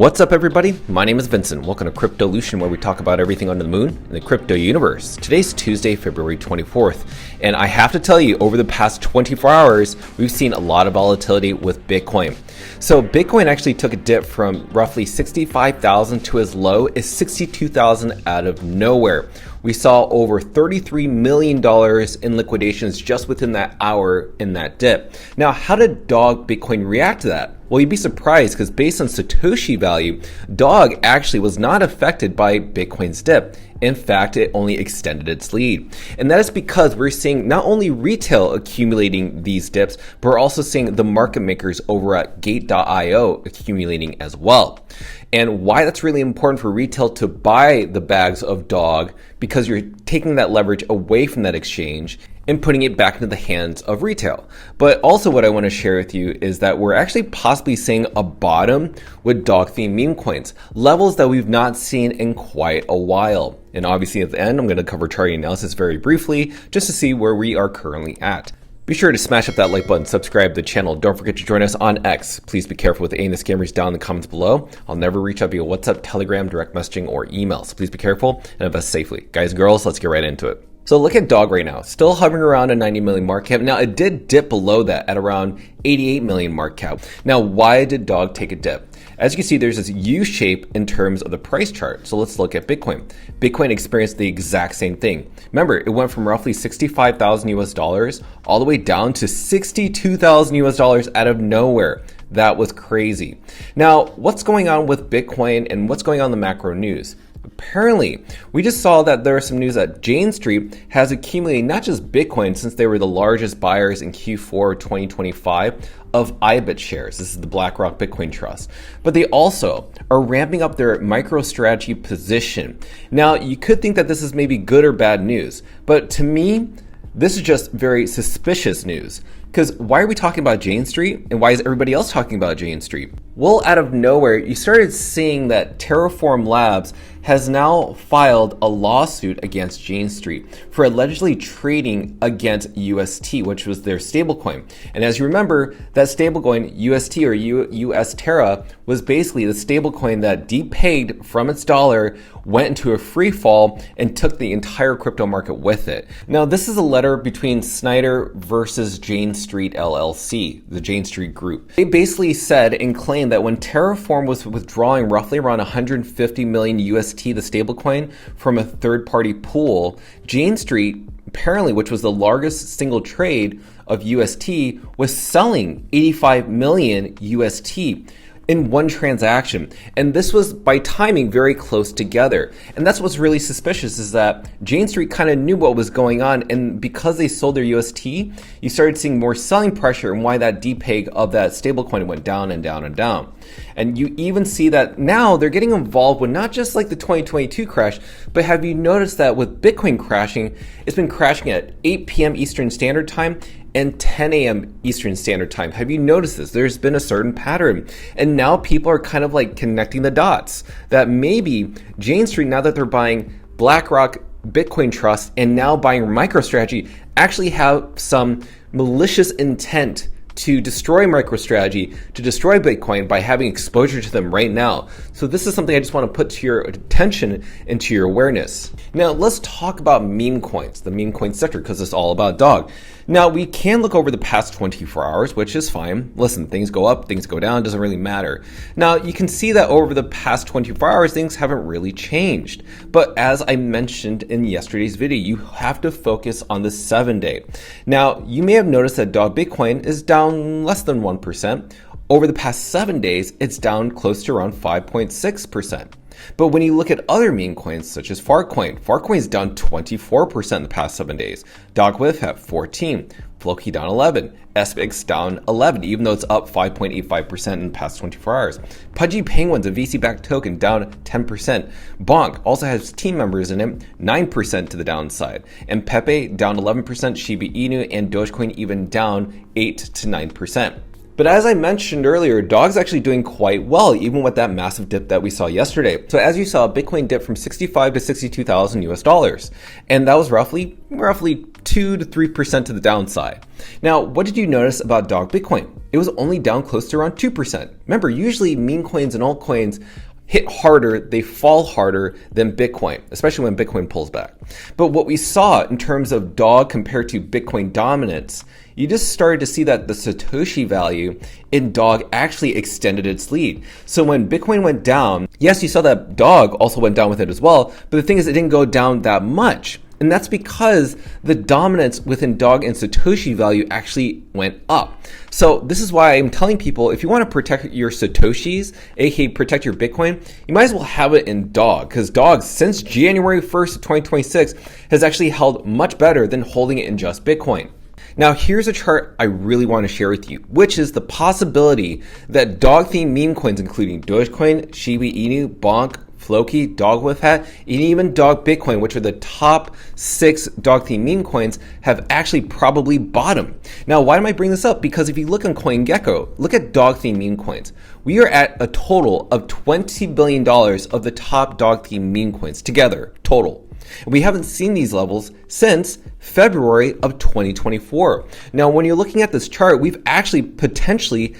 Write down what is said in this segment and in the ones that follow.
What's up, everybody? My name is Vincent. Welcome to Cryptolution, where we talk about everything under the moon in the crypto universe. Today's Tuesday, February 24th, and I have to tell you, over the past 24 hours, we've seen a lot of volatility with Bitcoin. So Bitcoin actually took a dip from roughly 65,000 to as low as 62,000 out of nowhere. We saw over $33 million in liquidations just within that hour in that dip. Now, how did Dog Bitcoin react to that? Well, you'd be surprised because based on Satoshi value, Dog actually was not affected by Bitcoin's dip. In fact, it only extended its lead. And that is because we're seeing not only retail accumulating these dips, but we're also seeing the market makers over at Gate.io accumulating as well. And why that's really important for retail to buy the bags of Dog, because you're taking that leverage away from that exchange and putting it back into the hands of retail. But also what I want to share with you is that we're actually possibly seeing a bottom with dog themed meme coins, levels that we've not seen in quite a while. And obviously at the end, I'm going to cover chart analysis very briefly just to see where we are currently at. Be sure to smash up that like button, subscribe to the channel. Don't forget to join us on X. Please be careful with the scammers down in the comments below. I'll never reach out via WhatsApp, Telegram, direct messaging, or email. So please be careful and invest safely. Guys and girls, let's get right into it. So look at Dog right now, still hovering around a 90 million market cap. Now it did dip below that at around 88 million market cap. Now, why did Dog take a dip? As you can see, there's this U shape in terms of the price chart. So let's look at Bitcoin. Bitcoin experienced the exact same thing. Remember, it went from roughly 65,000 US dollars all the way down to 62,000 US dollars out of nowhere. That was crazy. Now, what's going on with Bitcoin and what's going on in the macro news? Apparently, we just saw that there is some news that Jane Street has accumulated not just Bitcoin, since they were the largest buyers in Q4 2025 of IBIT shares. This is the BlackRock Bitcoin Trust. But they also are ramping up their MicroStrategy position. Now, you could think that this is maybe good or bad news, but to me, this is just very suspicious news. Because why are we talking about Jane Street? And why is everybody else talking about Jane Street? Well, out of nowhere, you started seeing that Terraform Labs has now filed a lawsuit against Jane Street for allegedly trading against UST, which was their stablecoin. And as you remember, that stablecoin UST or US Terra was basically the stablecoin that depegged from its dollar, went into a free fall, and took the entire crypto market with it. Now, this is a letter between Snyder versus Jane Street LLC, the Jane Street Group. They basically said and claimed that when Terraform was withdrawing roughly around 150 million UST, the stablecoin, from a third-party pool, Jane Street, apparently, which was the largest single trade of UST, was selling 85 million UST in one transaction. And this was by timing very close together. And that's what's really suspicious, is that Jane Street kind of knew what was going on. And because they sold their UST, you started seeing more selling pressure, and why that depeg of that stablecoin went down and down and down. And you even see that now they're getting involved with not just like the 2022 crash, but have you noticed that with Bitcoin crashing, it's been crashing at 8 p.m. Eastern Standard Time and 10 a.m. Eastern Standard Time. Have you noticed this? There's been a certain pattern. And now people are kind of like connecting the dots that maybe Jane Street, now that they're buying BlackRock Bitcoin Trust and now buying MicroStrategy, actually have some malicious intent to destroy MicroStrategy, to destroy Bitcoin by having exposure to them right now. So this is something I just want to put to your attention and to your awareness. Now let's talk about meme coins, the meme coin sector, because it's all about Dog. Now we can look over the past 24 hours, which is fine. Listen, things go up, things go down, doesn't really matter. Now you can see that over the past 24 hours, things haven't really changed. But as I mentioned in yesterday's video, you have to focus on the 7-day. Now you may have noticed that Dog Bitcoin is down less than 1%. Over the past 7 days, it's down close to around 5.6%. But when you look at other meme coins such as Farcoin is down 24% in the past 7 days. DogWiff at 14, Floki down 11, SPX down 11, even though it's up 5.85% in the past 24 hours. Pudgy Penguins, a VC-backed token, down 10%. Bonk also has team members in it, 9% to the downside. And Pepe down 11%, Shiba Inu and Dogecoin even down 8 to 9%. But as I mentioned earlier, Dog's actually doing quite well, even with that massive dip that we saw yesterday. So as you saw, Bitcoin dipped from 65 to 62,000 US dollars. And that was roughly 2 to 3% to the downside. Now, what did you notice about Dog Bitcoin? it was only down close to around 2%. Remember, usually meme coins and altcoins hit harder, they fall harder than Bitcoin, especially when Bitcoin pulls back. But what we saw in terms of DOG compared to Bitcoin dominance, you just started to see that the Satoshi value in DOG actually extended its lead. So when Bitcoin went down, yes, you saw that DOG also went down with it as well, but the thing is it didn't go down that much. And that's because the dominance within DOG and Satoshi value actually went up. So this is why I'm telling people, if you want to protect your Satoshis, aka protect your Bitcoin, you might as well have it in DOG, because DOG since January 1st of 2026 has actually held much better than holding it in just Bitcoin. Now, here's a chart I really want to share with you, which is the possibility that dog-themed meme coins, including Dogecoin, Shiba Inu, Bonk, Floki, Dog with Hat, and even Dog Bitcoin, which are the top 6 dog-themed meme coins, have actually probably bottomed. Now, why am I bringing this up? Because if you look on CoinGecko, look at dog-themed meme coins. We are at a total of $20 billion of the top dog-themed meme coins together, total. We haven't seen these levels since February of 2024. Now, when you're looking at this chart, we've actually potentially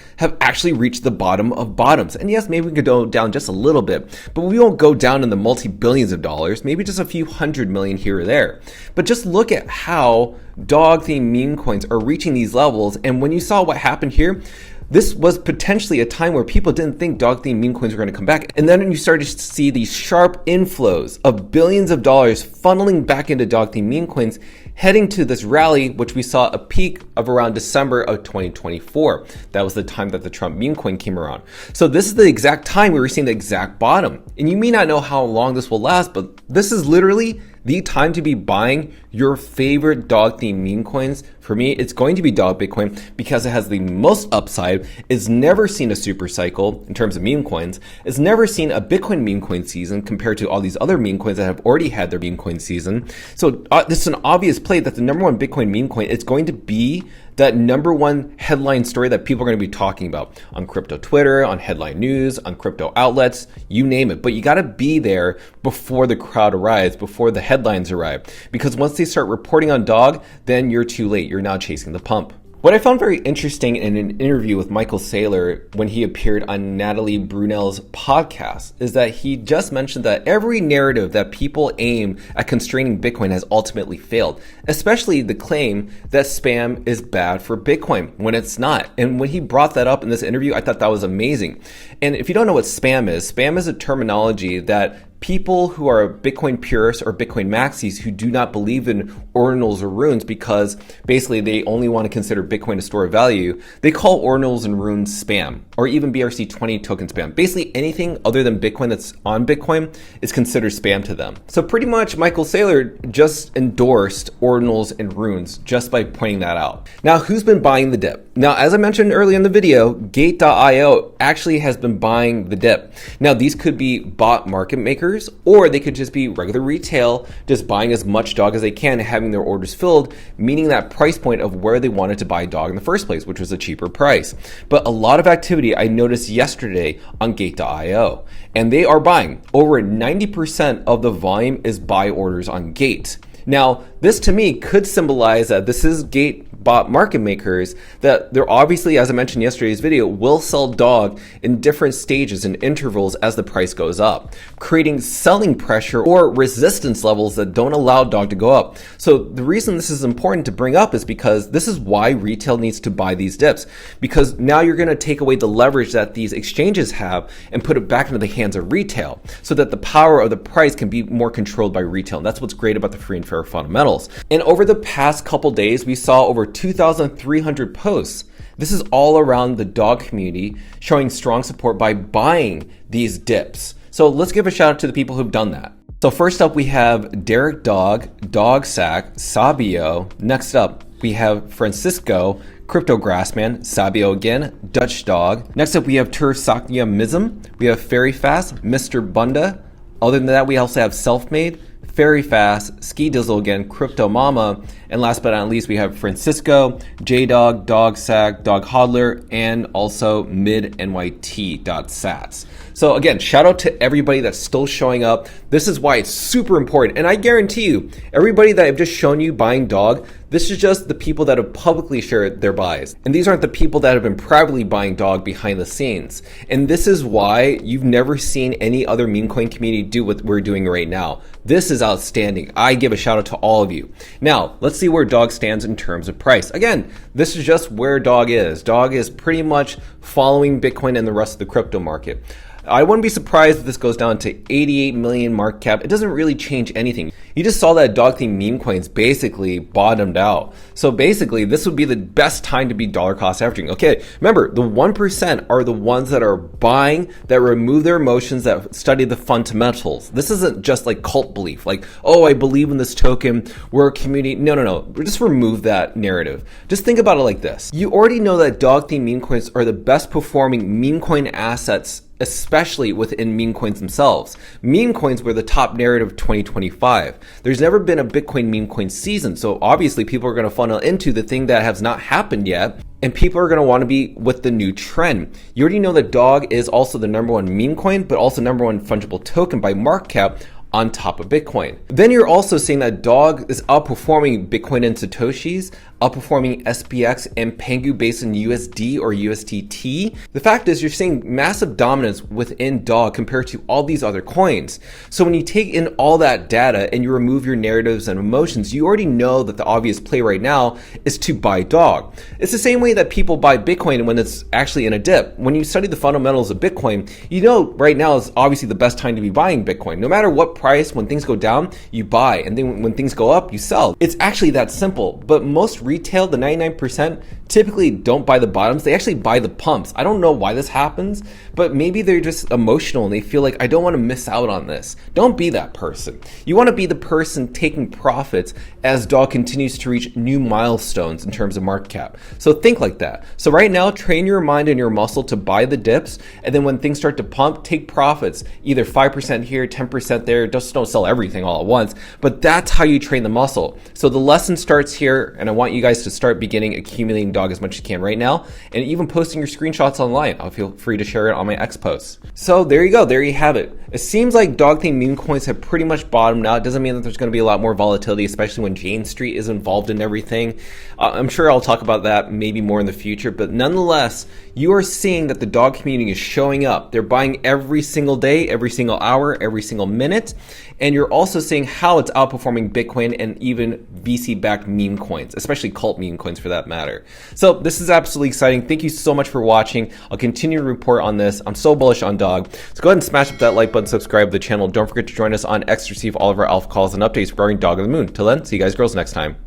reached the bottom of bottoms. And yes, maybe we could go down just a little bit, but we won't go down in the multi-billions of dollars, maybe just a few hundred million here or there. But just look at how dog-themed meme coins are reaching these levels. And when you saw what happened here, this was potentially a time where people didn't think dog-themed meme coins were going to come back. And then you started to see these sharp inflows of billions of dollars funneling back into dog-themed meme coins, heading to this rally, which we saw a peak of around December of 2024. That was the time that the Trump meme coin came around. So this is the exact time we were seeing the exact bottom. And you may not know how long this will last, but this is literally the time to be buying your favorite dog-themed meme coins. For me, it's going to be Dog Bitcoin because it has the most upside. It's never seen a super cycle in terms of meme coins. It's never seen a Bitcoin meme coin season compared to all these other meme coins that have already had their meme coin season. So this is an obvious play that the number one Bitcoin meme coin is going to be that number one headline story that people are going to be talking about on crypto Twitter, on headline news, on crypto outlets, you name it. But you got to be there before the crowd arrives, before the headlines arrive. Because once they start reporting on Dog, then you're too late. You're now chasing the pump. What I found very interesting in an interview with Michael Saylor when he appeared on Natalie Brunell's podcast is that he just mentioned that every narrative that people aim at constraining Bitcoin has ultimately failed, especially the claim that spam is bad for Bitcoin when it's not. And when he brought that up in this interview, I thought that was amazing. And if you don't know what spam is a terminology that people who are Bitcoin purists or Bitcoin maxis who do not believe in ordinals or runes because basically they only want to consider Bitcoin a store of value, they call ordinals and runes spam, or even BRC20 token spam. Basically anything other than Bitcoin that's on Bitcoin is considered spam to them. So pretty much Michael Saylor just endorsed ordinals and runes just by pointing that out. Now, who's been buying the dip? Now, as I mentioned earlier in the video, Gate.io actually has been buying the dip. Now, these could be bot market makers, or they could just be regular retail, just buying as much dog as they can and having their orders filled, meaning that price point of where they wanted to buy dog in the first place, which was a cheaper price. But a lot of activity I noticed yesterday on Gate.io, and they are buying. Over 90% of the volume is buy orders on Gate. Now, this to me could symbolize that this is Gate bot market makers, that they're obviously, as I mentioned in yesterday's video, will sell dog in different stages and intervals as the price goes up, creating selling pressure or resistance levels that don't allow dog to go up. So the reason this is important to bring up is because this is why retail needs to buy these dips, because now you're going to take away the leverage that these exchanges have and put it back into the hands of retail so that the power of the price can be more controlled by retail. And that's what's great about the free and fair fundamentals. And over the past couple days, we saw over 2,300 posts. This is all around the dog community showing strong support by buying these dips. So let's give a shout out to the people who've done that. So first up, we have Derek Dog, Dog Sack, Sabio. Next up, we have Francisco, Crypto Grassman, Sabio again, Dutch Dog. Next up, we have Tur Sakya Mism. We have Fairy Fast, Mr. Bunda. Other than that, we also have Selfmade, Very Fast, Ski Dizzle again, Crypto Mama, and last but not least, we have Francisco, J-Dog, Dog Sack, Dog Hodler, and also MidNYT.sats. So again, shout out to everybody that's still showing up. This is why it's super important. And I guarantee you, everybody that I've just shown you buying dog, this is just the people that have publicly shared their buys. And these aren't the people that have been privately buying dog behind the scenes. And this is why you've never seen any other meme coin community do what we're doing right now. This is outstanding. I give a shout out to all of you. Now, let's see where dog stands in terms of price. Again, this is just where dog is. Dog is pretty much following Bitcoin and the rest of the crypto market. I wouldn't be surprised if this goes down to 88 million market cap. It doesn't really change anything. You just saw that dog themed meme coins basically bottomed out. So basically, this would be the best time to be dollar cost averaging. Okay, remember, the 1% are the ones that are buying, that remove their emotions, that study the fundamentals. This isn't just like cult belief, like, oh, I believe in this token, we're a community. No. Just remove that narrative. Just think about it like this. You already know that dog themed meme coins are the best performing meme coin assets, especially within meme coins themselves. Meme coins were the top narrative of 2025. There's never been a Bitcoin meme coin season, so obviously people are going to funnel into the thing that has not happened yet, and people are going to want to be with the new trend. You already know that dog is also the #1 meme coin, but also #1 fungible token by market cap on top of Bitcoin. Then you're also seeing that dog is outperforming Bitcoin and Satoshis, outperforming SPX and Pengu based in USD or USDT. The fact is you're seeing massive dominance within dog compared to all these other coins. So when you take in all that data and you remove your narratives and emotions, you already know that the obvious play right now is to buy dog. It's the same way that people buy Bitcoin when it's actually in a dip. When you study the fundamentals of Bitcoin, you know right now is obviously the best time to be buying Bitcoin. No matter what price, when things go down, you buy, and then when things go up, you sell. It's actually that simple. But most retail, the 99%, typically don't buy the bottoms. They actually buy the pumps. I don't know why this happens, but maybe they're just emotional and they feel like, I don't want to miss out on this. Don't be that person. You want to be the person taking profits as dog continues to reach new milestones in terms of market cap. So think like that. So right now, train your mind and your muscle to buy the dips, and then when things start to pump, take profits, either 5% here, 10% there. Just don't sell everything all at once, but that's how you train the muscle. So the lesson starts here, and I want you guys to start beginning accumulating dog as much as you can right now, and even posting your screenshots online. I'll feel free to share it on my X posts. So there you go. There you have it. It seems like dog themed meme coins have pretty much bottomed out. It doesn't mean that there's going to be a lot more volatility, especially when Jane Street is involved in everything. I'm sure I'll talk about that maybe more in the future, but nonetheless, you are seeing that the dog community is showing up. They're buying every single day, every single hour, every single minute, and you're also seeing how it's outperforming Bitcoin and even VC-backed meme coins, especially cult meme coins for that matter. So this is absolutely exciting. Thank you so much for watching. I'll continue to report on this. I'm so bullish on dog. So go ahead and smash up that like button, subscribe to the channel. Don't forget to join us on X to receive all of our alpha calls and updates regarding dog of the moon. Till then, see you guys girls next time.